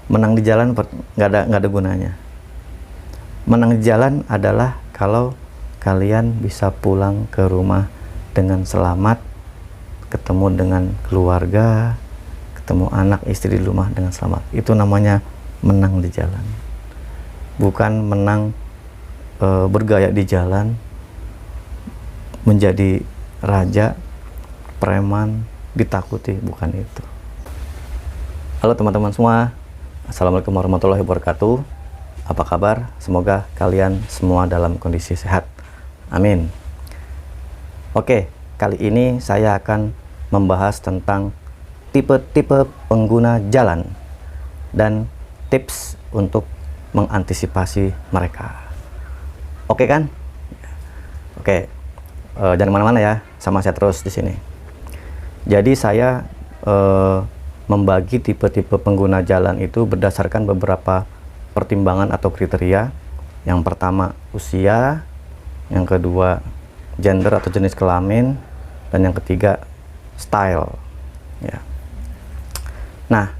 Menang di jalan nggak ada gunanya. Menang di jalan adalah kalau kalian bisa pulang ke rumah dengan selamat, ketemu dengan keluarga, ketemu anak istri di rumah dengan selamat. Itu namanya menang di jalan. Bukan menang bergaya di jalan, menjadi raja, preman, ditakuti, bukan itu. Halo teman-teman semua, Assalamualaikum warahmatullahi wabarakatuh. Apa kabar? Semoga kalian semua dalam kondisi sehat. Amin. Oke, kali ini saya akan membahas tentang tipe-tipe pengguna jalan dan tips untuk mengantisipasi mereka. Oke kan? Oke, jangan kemana-mana ya, sama saya terus di sini. Jadi saya membagi tipe-tipe pengguna jalan itu berdasarkan beberapa pertimbangan atau kriteria. Yang pertama usia, yang kedua gender atau jenis kelamin, dan yang ketiga style. Ya. Nah,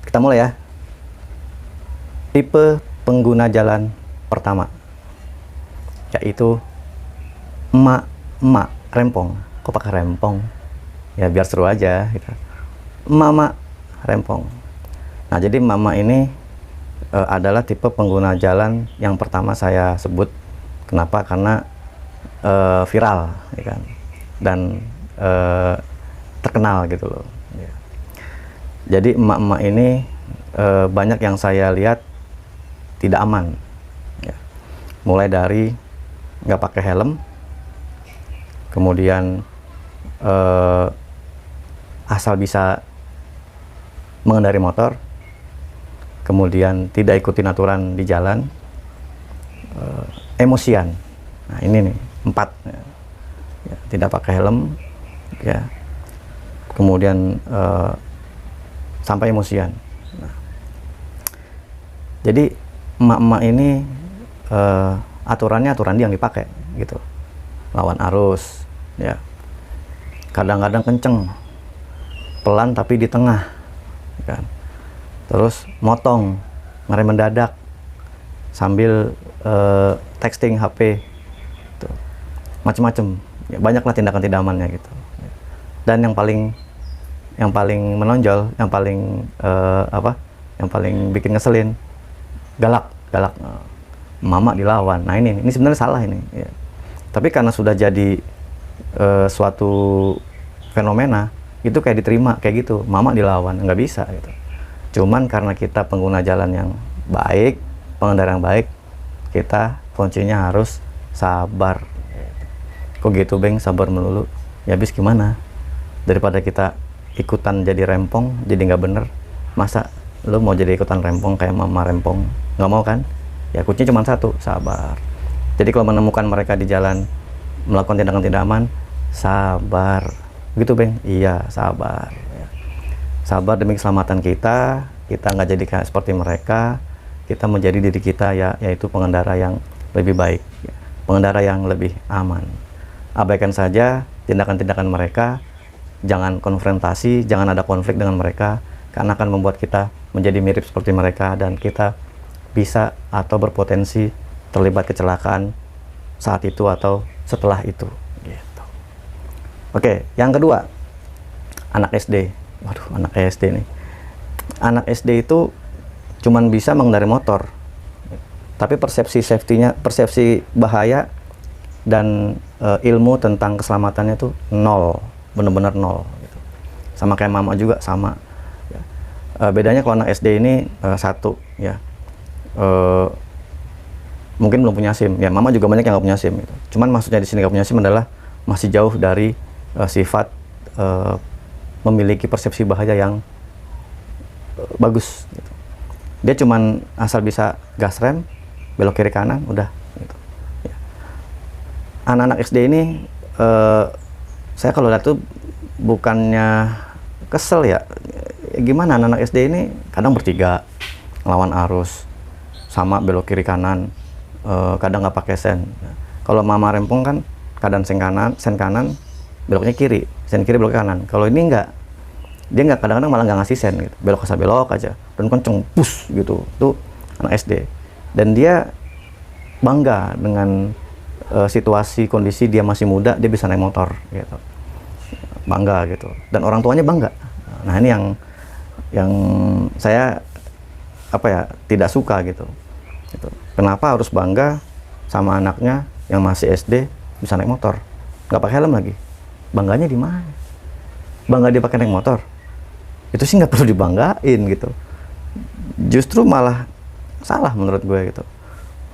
kita mulai ya. Tipe pengguna jalan pertama, yaitu emak-emak rempong. Kok pakai rempong? Ya biar seru aja gitu. Emak-emak rempong. Nah, jadi emak-emak ini adalah tipe pengguna jalan yang pertama saya sebut. Kenapa? Karena viral, ya kan? Dan terkenal gitu loh. Ya. Jadi emak-emak ini banyak yang saya lihat tidak aman. Ya. Mulai dari nggak pakai helm, kemudian asal bisa mengendari motor, kemudian tidak ikutin aturan di jalan, emosian. Nah ini nih 4 ya, tidak pakai helm ya, kemudian sampai emosian. Nah, jadi emak-emak ini aturannya aturan dia yang dipakai gitu, lawan arus ya, kadang-kadang kenceng, pelan tapi di tengah kan, terus motong, ngerem mendadak sambil texting HP, macem-macem ya, banyaklah tindakan tidak amannya gitu. Dan yang paling menonjol, yang paling yang paling bikin ngeselin, galak mama dilawan. Nah ini sebenarnya salah ini ya. Tapi karena sudah jadi suatu fenomena, itu kayak diterima kayak gitu, mama dilawan, nggak bisa gitu. Cuman karena kita pengguna jalan yang baik, pengendara yang baik, kita kuncinya harus sabar. Kok gitu Beng, sabar melulu? Ya habis gimana? Daripada kita ikutan jadi rempong, jadi nggak bener. Masa lo mau jadi ikutan rempong kayak mama rempong? Nggak mau kan? Ya kuncinya cuma satu, sabar. Jadi kalau menemukan mereka di jalan melakukan tindakan tidak aman, sabar. Gitu Beng? Iya, sabar. Sabar demi keselamatan kita nggak jadi kayak seperti mereka, kita menjadi diri kita ya, yaitu pengendara yang lebih baik, pengendara yang lebih aman. Abaikan saja tindakan-tindakan mereka, jangan konfrontasi, jangan ada konflik dengan mereka, karena akan membuat kita menjadi mirip seperti mereka dan kita bisa atau berpotensi terlibat kecelakaan saat itu atau setelah itu gitu. Oke, yang kedua, anak SD. Waduh, anak SD nih. Anak SD itu cuman bisa mengendarai motor, tapi persepsi safety-nya, persepsi bahaya dan ilmu tentang keselamatannya tuh nol, bener-bener nol gitu. Sama kayak mama juga sama ya. Bedanya kalau anak SD ini satu ya, mungkin belum punya SIM ya, mama juga banyak yang nggak punya SIM gitu. Cuman maksudnya di sini nggak punya SIM adalah masih jauh dari sifat memiliki persepsi bahaya yang bagus gitu. Dia cuman asal bisa gas rem, belok kiri kanan, udah gitu. Ya. Anak-anak SD ini saya kalau lihat tuh bukannya kesel ya, gimana anak-anak SD ini kadang bertiga ngelawan arus, sama belok kiri kanan, kadang nggak pakai sen. Kalau mama rempong kan kadang sen kanan beloknya kiri, sen kiri belok kanan. Kalau ini enggak, dia nggak, kadang-kadang malah nggak ngasih sen gitu, belok aja dan kenceng push gitu. Itu anak SD, dan dia bangga dengan situasi kondisi dia masih muda, dia bisa naik motor gitu, bangga gitu, dan orang tuanya bangga. Nah ini yang saya apa ya, tidak suka gitu. Kenapa harus bangga sama anaknya yang masih SD bisa naik motor, nggak pakai helm lagi? Bangganya di mana? Bangga dia pakai naik motor, itu sih nggak perlu dibanggain gitu. Justru malah salah menurut gue gitu,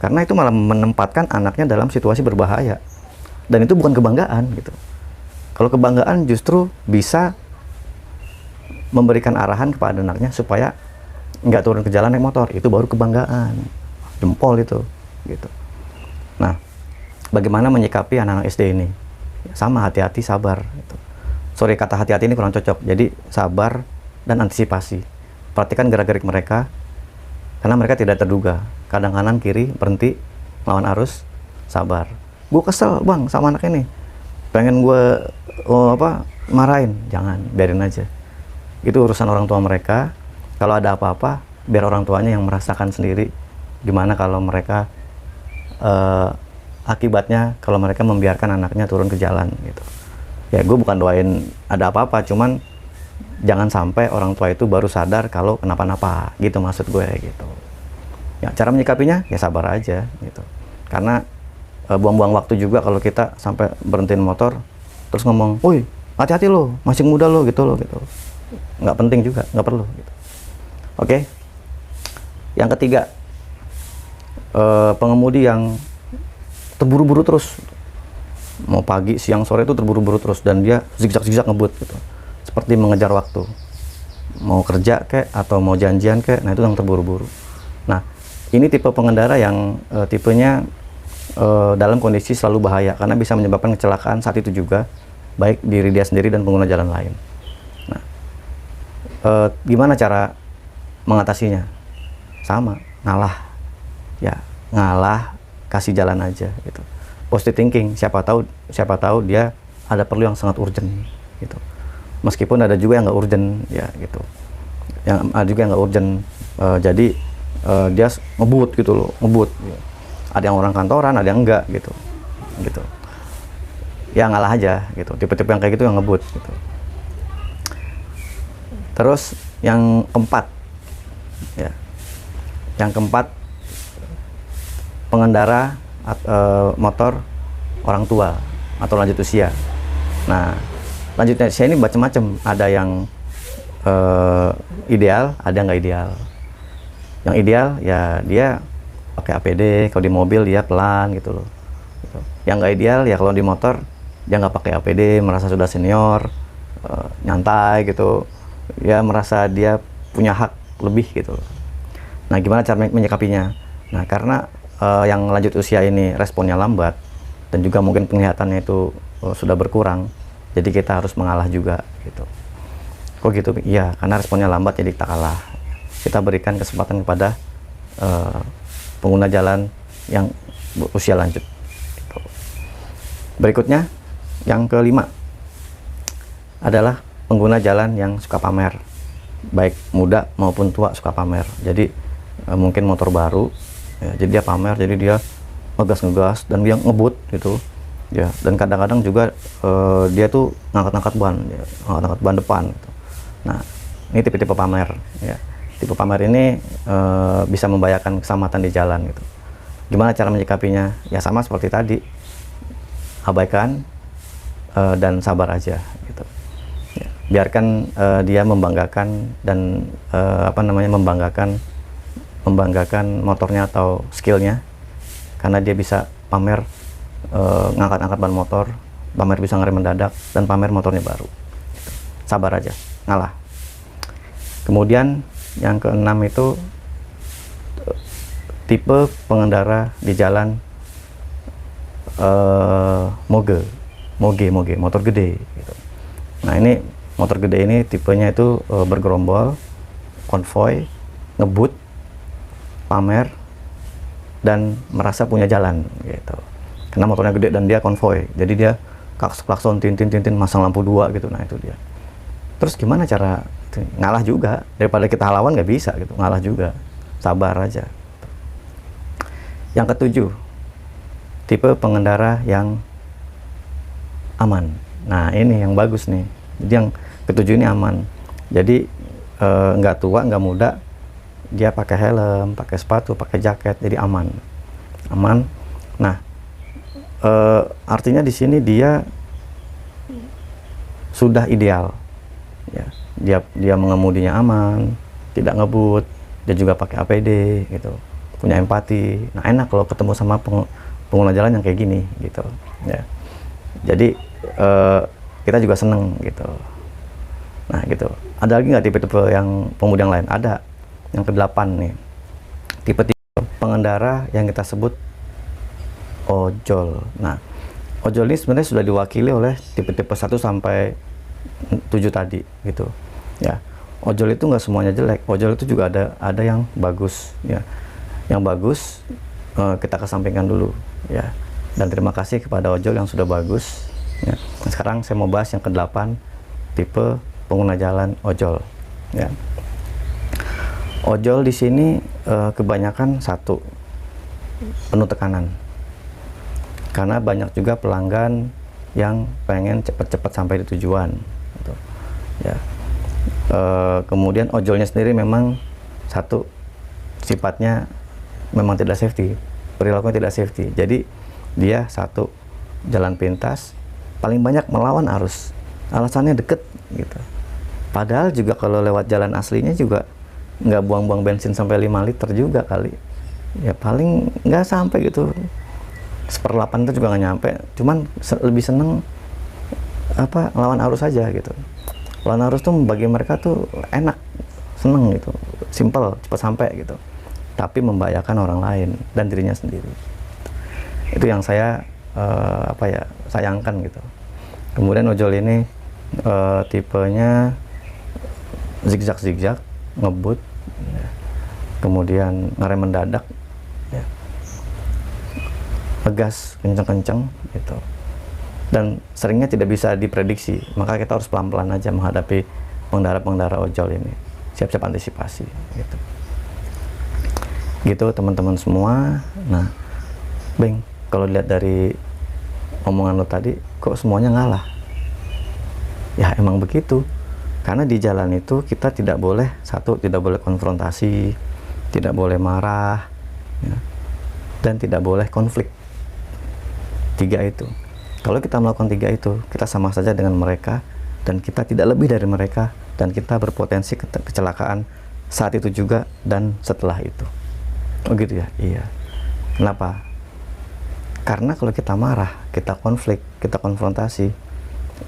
karena itu malah menempatkan anaknya dalam situasi berbahaya, dan itu bukan kebanggaan gitu. Kalau kebanggaan justru bisa memberikan arahan kepada anaknya supaya nggak turun ke jalan naik motor, itu baru kebanggaan, jempol itu gitu. Nah, bagaimana menyikapi anak-anak SD ini? Sama, hati-hati, sabar gitu. Sorry, kata hati-hati ini kurang cocok, jadi sabar dan antisipasi. Perhatikan gerak-gerik mereka, karena mereka tidak terduga, kadang kanan kiri, berhenti, lawan arus, sabar. Gue kesel bang sama anak ini, pengen gue marahin, jangan, biarin aja. Itu urusan orang tua mereka. Kalau ada apa-apa, biar orang tuanya yang merasakan sendiri gimana kalau mereka akibatnya kalau mereka membiarkan anaknya turun ke jalan gitu. Ya gue bukan doain ada apa-apa, cuman jangan sampai orang tua itu baru sadar kalau kenapa-napa gitu, maksud gue gitu. Ya cara menyikapinya ya sabar aja gitu, karena buang-buang waktu juga kalau kita sampai berhentiin motor terus ngomong, woi hati-hati lo, masih muda lo gitu, nggak penting juga, nggak perlu gitu. Oke. Yang ketiga, pengemudi yang terburu-buru terus, mau pagi, siang, sore itu terburu-buru terus, dan dia zigzag ngebut gitu, seperti mengejar waktu, mau kerja kek atau mau janjian kek. Nah itu yang terburu-buru. Nah ini tipe pengendara yang tipenya dalam kondisi selalu bahaya, karena bisa menyebabkan kecelakaan saat itu juga, baik diri dia sendiri dan pengguna jalan lain. Nah gimana cara mengatasinya? Sama, ngalah ya, ngalah, kasih jalan aja gitu. Positive thinking, siapa tahu dia ada perlu yang sangat urgent gitu, meskipun ada juga yang nggak urgent ya gitu, yang ada juga yang nggak urgent. Jadi dia ngebut gitu loh, ngebut gitu. Ada yang orang kantoran, ada yang enggak gitu ya, ngalah aja gitu. Tipe-tipe yang kayak gitu yang ngebut gitu. Terus yang keempat ya, pengendara motor orang tua atau lanjut usia. Nah lanjut usia ini macam-macam, ada yang ideal, ada yang nggak ideal. Yang ideal ya dia pakai APD, kalau di mobil dia pelan gitu loh gitu. Yang nggak ideal ya kalau di motor dia nggak pakai APD, merasa sudah senior, nyantai gitu ya, merasa dia punya hak lebih gitu loh. Nah gimana cara menyikapinya? Nah karena yang lanjut usia ini responnya lambat, dan juga mungkin penglihatannya itu sudah berkurang, jadi kita harus mengalah juga gitu. Kok gitu? Iya, karena responnya lambat jadi kita kalah. Kita berikan kesempatan kepada pengguna jalan yang usia lanjut gitu. Berikutnya yang kelima adalah pengguna jalan yang suka pamer, baik muda maupun tua suka pamer. Jadi mungkin motor baru ya, jadi dia pamer, jadi dia ngegas dan dia ngebut gitu ya, dan kadang-kadang juga dia tuh ngangkat-ngangkat ban depan gitu. Nah ini tipe-tipe pamer ya. Tipe pamer ini bisa membahayakan keselamatan di jalan gitu. Gimana cara menyikapinya? Ya sama seperti tadi, abaikan dan sabar aja gitu ya. Biarkan dia membanggakan dan membanggakan motornya atau skillnya, karena dia bisa pamer ngangkat-ngangkat ban motor, pamer bisa ngerem mendadak, dan pamer motornya baru gitu. Sabar aja, ngalah. Kemudian yang keenam itu tipe pengendara di jalan moge, motor gede gitu. Nah ini motor gede ini tipenya itu bergerombol, konvoy, ngebut, pamer, dan merasa punya jalan gitu. Karena motornya gede dan dia konvoy, jadi dia klakson, tintin, masang lampu dua gitu. Nah itu dia. Terus gimana cara ngalah juga, daripada kita lawan nggak bisa gitu, ngalah juga, sabar aja. Yang ketujuh, tipe pengendara yang aman. Nah ini yang bagus nih, jadi yang ketujuh ini aman, jadi nggak tua nggak muda, dia pakai helm, pakai sepatu, pakai jaket, jadi aman. Nah artinya di sini dia sudah ideal ya, dia mengemudinya aman, tidak ngebut, dia juga pakai APD gitu, punya empati. Nah enak kalau ketemu sama pengguna jalan yang kayak gini gitu ya. Jadi kita juga seneng gitu. Nah gitu, ada lagi nggak tipe-tipe yang pengemudi yang lain? Ada. Yang ke-8 nih, tipe-tipe pengendara yang kita sebut ojol. Nah ojol ini sebenarnya sudah diwakili oleh tipe-tipe 1 sampai 7 tadi gitu ya. Ojol itu nggak semuanya jelek, ojol itu juga ada yang bagus ya. Yang bagus kita kesampingkan dulu ya, dan terima kasih kepada ojol yang sudah bagus ya. Nah, sekarang saya mau bahas yang ke-8, tipe pengguna jalan ojol ya. Ojol di sini kebanyakan satu, penuh tekanan, karena banyak juga pelanggan yang pengen cepat-cepat sampai di tujuan gitu ya. Kemudian ojolnya sendiri memang satu, sifatnya memang tidak safety, perilakunya tidak safety. Jadi dia satu, jalan pintas, paling banyak melawan arus, alasannya deket gitu. Padahal juga kalau lewat jalan aslinya juga nggak buang-buang bensin sampai 5 liter juga kali ya, paling nggak sampai gitu, 1/8 itu juga nggak nyampe. Cuman lebih seneng apa, lawan arus aja gitu. Lawan arus tuh bagi mereka tuh enak, seneng gitu, simple, cepat sampai gitu, tapi membahayakan orang lain dan dirinya sendiri. Itu yang saya sayangkan gitu. Kemudian ojol ini tipenya zigzag, ngebut ya. Kemudian ngerem mendadak ya, ngegas kenceng-kenceng gitu, dan seringnya tidak bisa diprediksi. Maka kita harus pelan-pelan aja menghadapi pengendara-pengendara ojol ini, siap-siap antisipasi gitu teman-teman semua. Nah Beng, kalau lihat dari omongan lo tadi, kok semuanya ngalah? Ya emang begitu, karena di jalan itu kita tidak boleh, satu, tidak boleh konfrontasi, tidak boleh marah ya, dan tidak boleh konflik. 3 itu. Kalau kita melakukan 3 itu, kita sama saja dengan mereka, dan kita tidak lebih dari mereka, dan kita berpotensi kecelakaan saat itu juga dan setelah itu. Oh gitu ya? Iya. Kenapa? Karena kalau kita marah, kita konflik, kita konfrontasi,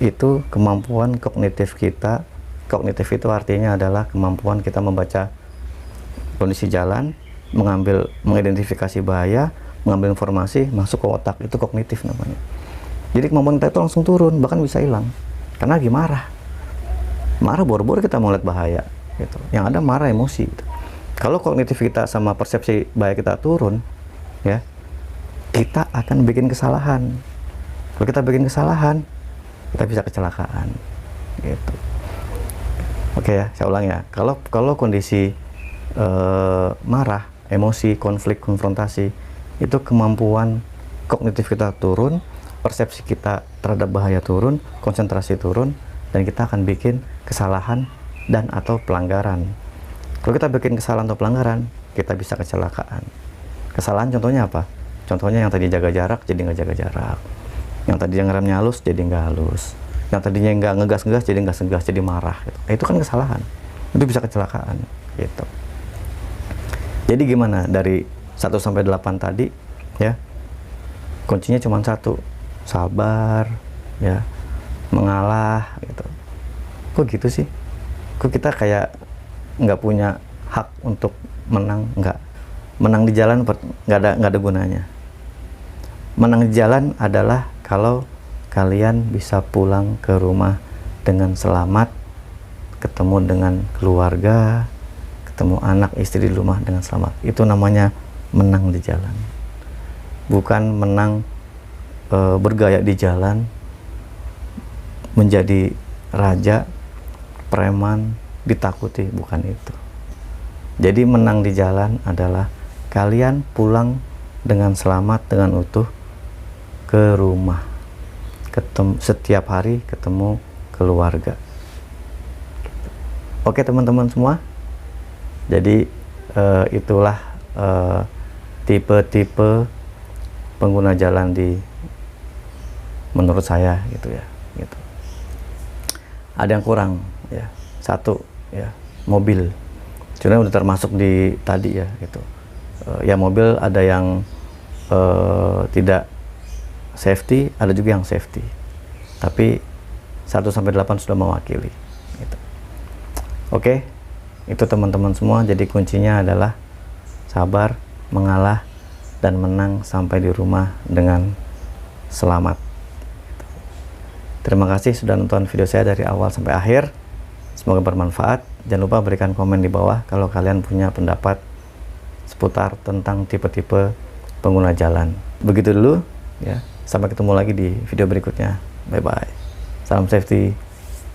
itu kemampuan kognitif kita. Kognitif itu artinya adalah kemampuan kita membaca kondisi jalan, mengidentifikasi bahaya, mengambil informasi, masuk ke otak. Itu kognitif namanya. Jadi kemampuan kita itu langsung turun, bahkan bisa hilang, karena lagi marah. Marah boro-boro kita mau lihat bahaya gitu. Yang ada marah, emosi gitu. Kalau kognitif kita sama persepsi bahaya kita turun ya, kita akan bikin kesalahan. Kalau kita bikin kesalahan, kita bisa kecelakaan gitu. Oke ya, saya ulang ya. Kalau kondisi marah, emosi, konflik, konfrontasi, itu kemampuan kognitif kita turun, persepsi kita terhadap bahaya turun, konsentrasi turun, dan kita akan bikin kesalahan dan atau pelanggaran. Kalau kita bikin kesalahan atau pelanggaran, kita bisa kecelakaan. Kesalahan contohnya apa? Contohnya yang tadi jaga jarak jadi nggak jaga jarak, yang tadinya ngeremnya halus jadi nggak halus, yang tadinya nggak ngegas jadi nggak ngegas, jadi marah gitu. Itu kan kesalahan, itu bisa kecelakaan gitu. Jadi gimana dari 1 sampai 8 tadi ya, kuncinya cuma satu, sabar ya, mengalah gitu. Kok gitu sih? Kok kita kayak nggak punya hak untuk menang? Nggak, menang di jalan nggak ada gunanya. Menang di jalan adalah kalau kalian bisa pulang ke rumah dengan selamat, ketemu dengan keluarga, ketemu anak istri di rumah dengan selamat. Itu namanya menang di jalan. Bukan menang bergaya di jalan, menjadi raja, preman, ditakuti, bukan itu. Jadi menang di jalan adalah kalian pulang dengan selamat, dengan utuh ke rumah, setiap hari ketemu keluarga. Oke teman-teman semua, jadi itulah tipe-tipe pengguna jalan menurut saya gitu ya, gitu. Ada yang kurang ya, satu ya, mobil. Sebenarnya udah termasuk di tadi ya gitu. Ya mobil ada yang tidak safety, ada juga yang safety. Tapi 1 sampai 8 sudah mewakili gitu. Oke, itu teman-teman semua. Jadi kuncinya adalah sabar, mengalah, dan menang sampai di rumah dengan selamat. Terima kasih sudah nonton video saya dari awal sampai akhir. Semoga bermanfaat. Jangan lupa berikan komen di bawah kalau kalian punya pendapat seputar tentang tipe-tipe pengguna jalan. Begitu dulu ya. Sampai ketemu lagi di video berikutnya. Bye bye. Salam safety.